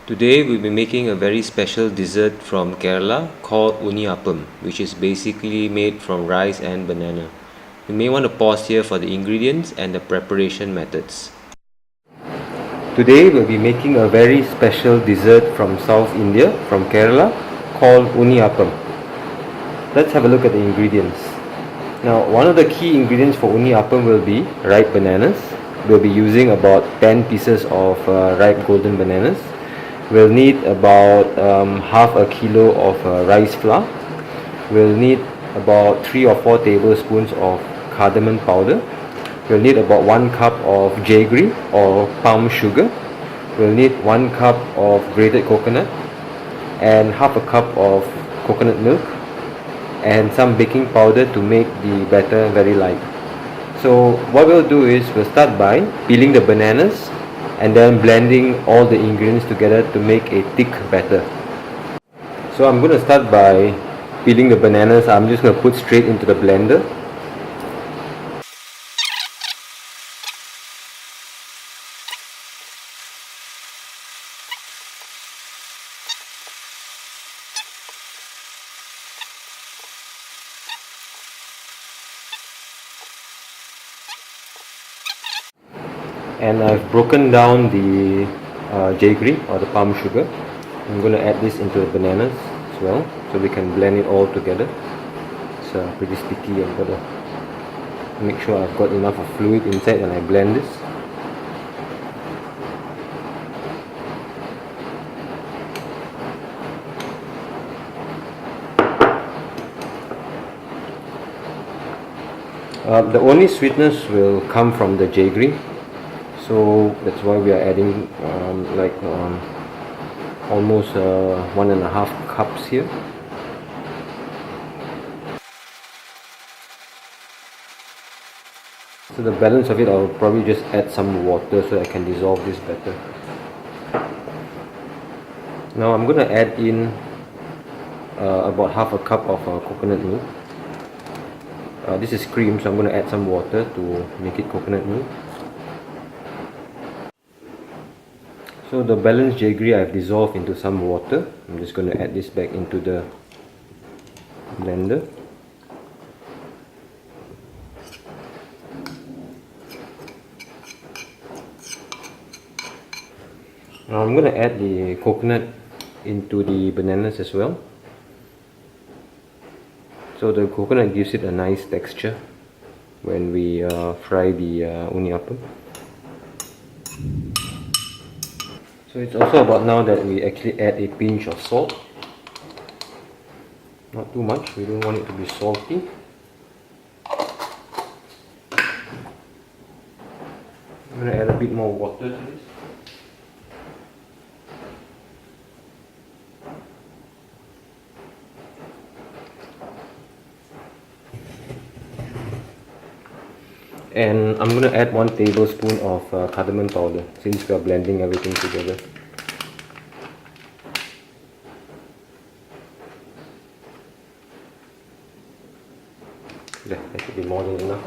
Today we'll be making a very special dessert from Kerala called Unniyappam, which is basically made from rice and banana. You may want to pause here for the ingredients and the preparation methods. Today we'll be making a very special dessert from South India, from Kerala, called Unniyappam. Let's have a look at the ingredients. Now, one of the key ingredients for Unniyappam will be ripe bananas. We'll be using about 10 pieces of ripe golden bananas. We'll need about half a kilo of rice flour. We'll need about 3 or 4 tablespoons of cardamom powder. We'll need about 1 cup of jaggery or palm sugar. We'll need 1 cup of grated coconut and half a cup of coconut milk and some baking powder to make the batter very light. So what we'll do is we'll start by peeling the bananas and then blending all the ingredients together to make a thick batter. So I'm going to start by peeling the bananas. I'm just going to put straight into the blender. And I've broken down the jaggery or the palm sugar. I'm going to add this into the bananas as well, so we can blend it all together. It's pretty sticky. I've got to make sure I've got enough of fluid inside when I blend this. The only sweetness will come from the jaggery. So that's why we are adding almost 1.5 cups here. So the balance of it, I'll probably just add some water so I can dissolve this better. Now I'm going to add in about half a cup of coconut milk. This is cream, so I'm going to add some water to make it coconut milk. So the balanced jaggery I've dissolved into some water. I'm just going to add this back into the blender. Now I'm going to add the coconut into the bananas as well. So the coconut gives it a nice texture when we fry the Unniyappam. So it's also about now that we actually add a pinch of salt. Not too much, we don't want it to be salty. I'm going to add a bit more water to this. And I'm going to add 1 tablespoon of cardamom powder since we are blending everything together. Yeah, that should be more than enough.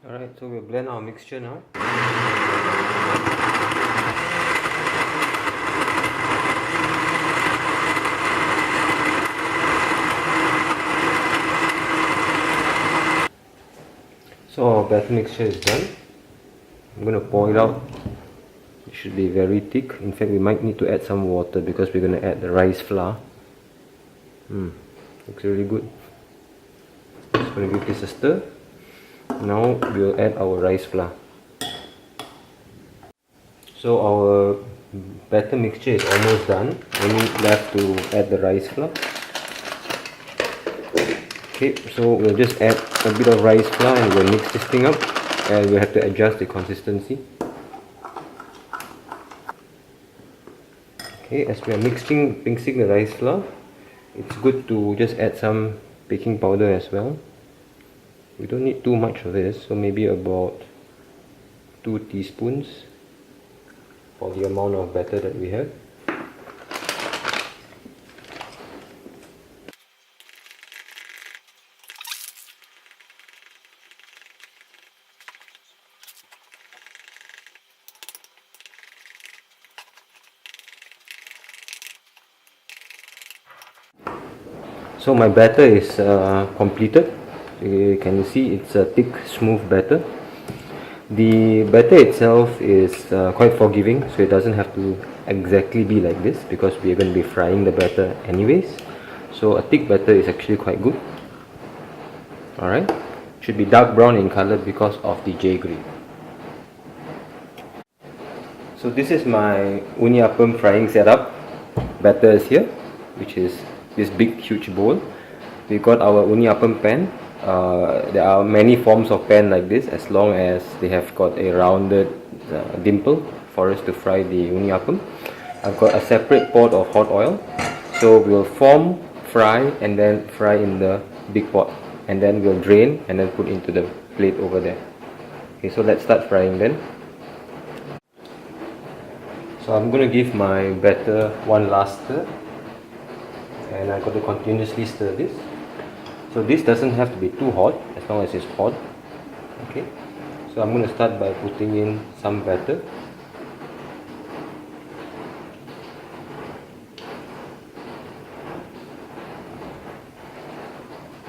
Alright, so we'll blend our mixture now. So our batter mixture is done. I'm going to pour it out. It should be very thick. In fact, we might need to add some water because we're going to add the rice flour. Looks really good. Just going to give this a stir. Now we'll add our rice flour. So our batter mixture is almost done. Only left to add the rice flour. Okay, so we'll just add a bit of rice flour and we'll mix this thing up, and we'll have to adjust the consistency. Okay, as we are mixing the rice flour, it's good to just add some baking powder as well. We don't need too much of this, so maybe about 2 teaspoons for the amount of batter that we have. So my batter is completed. You can see it's a thick, smooth batter. The batter itself is quite forgiving, so it doesn't have to exactly be like this because we're going to be frying the batter anyways. So a thick batter is actually quite good. Alright, should be dark brown in color because of the jaggery. So this is my Unniyappam frying setup. Batter is here, which is this big huge bowl. We got our Unniyappam pan. There are many forms of pan like this, as long as they have got a rounded dimple for us to fry the Unniyappam. I've got a separate pot of hot oil, so we'll form, fry, and then fry in the big pot, and then we'll drain and then put into the plate over there. Okay, so let's start frying then. So I'm going to give my batter one last stir, and I'm going to continuously stir this. So this doesn't have to be too hot, as long as it's hot. Okay, so I'm going to start by putting in some batter.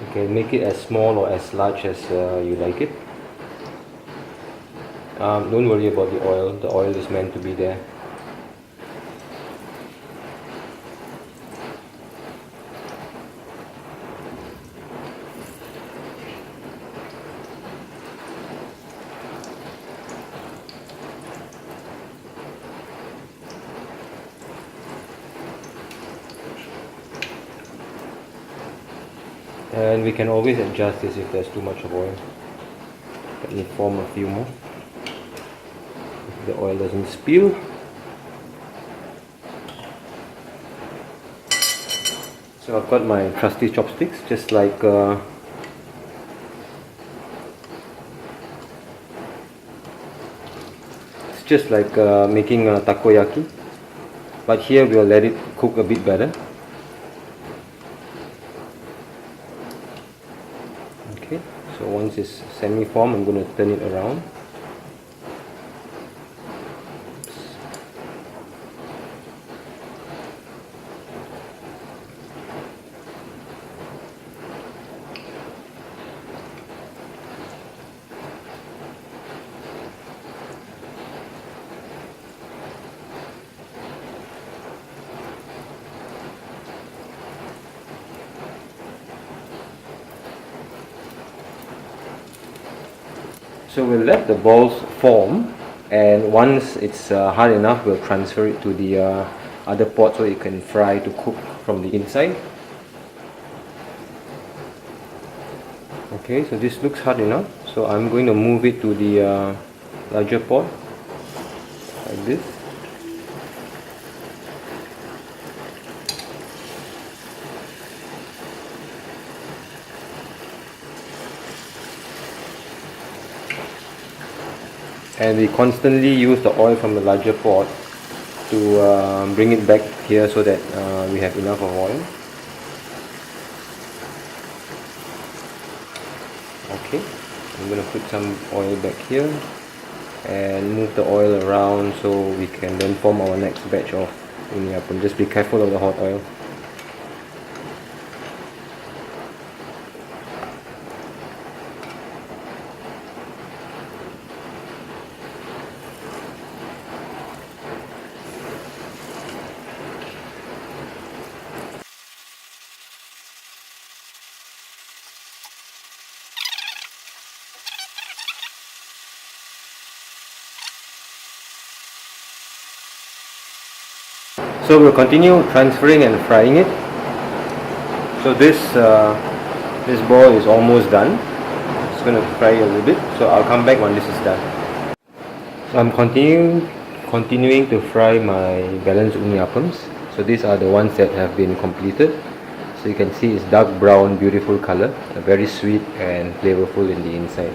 You can make it as small or as large as you like it. Don't worry about the oil is meant to be there. And we can always adjust this if there's too much of oil. Let me form a few more. If the oil doesn't spill. So I've got my trusty chopsticks, just like it's just like making a takoyaki, but here we'll let it cook a bit better. Okay, so once it's semi-formed, I'm going to turn it around. So we'll let the balls form, and once it's hard enough, we'll transfer it to the other pot so it can fry to cook from the inside. Okay, so this looks hard enough, so I'm going to move it to the larger pot like this. And we constantly use the oil from the larger pot to bring it back here so that we have enough of oil. Okay, I'm going to put some oil back here and move the oil around so we can then form our next batch of Unniyappam. Just be careful of the hot oil. So we'll continue transferring and frying it. So this ball is almost done. It's going to fry a little bit, so I'll come back when this is done. So I'm continuing to fry my balanced Unniyappams. So these are the ones that have been completed. So you can see it's dark brown, beautiful color, very sweet and flavorful in the inside.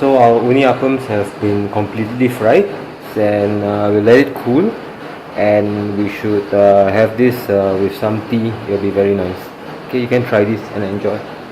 So our Unniyappams have been completely fried, and we'll let it cool, and we should have this with some tea. It'll be very nice. Okay, you can try this and enjoy.